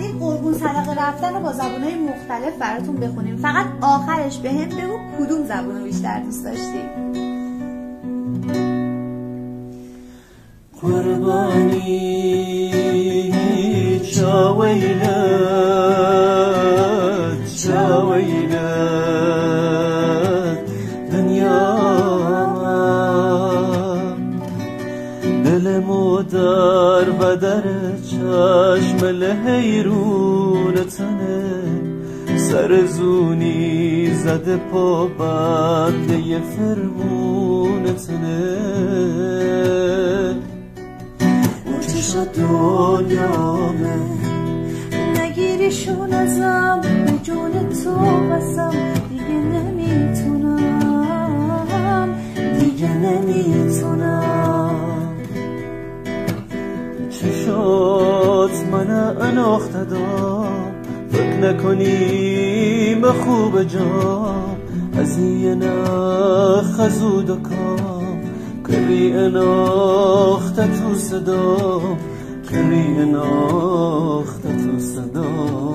اومدیم قربون صدقه رفتن رو با زبانهای مختلف براتون بخونیم. فقط آخرش به هم بگو کدوم زبان رو بیشتر دوست داشتی. قربانی چاویلت چاویلت دنیا دل مادر و در چشم لحیرون تنه سر زونی زده پا بنده فرمون تنه چشا دنیامه نگیریشون ازم به جون تو بسم دیگه نمیتونم دیگه نمیتونم چشات من اناخته دام فکر نکنیم خوب جام از این خزود و کام کری اناخته تو صدام کری اناخته تو صدام.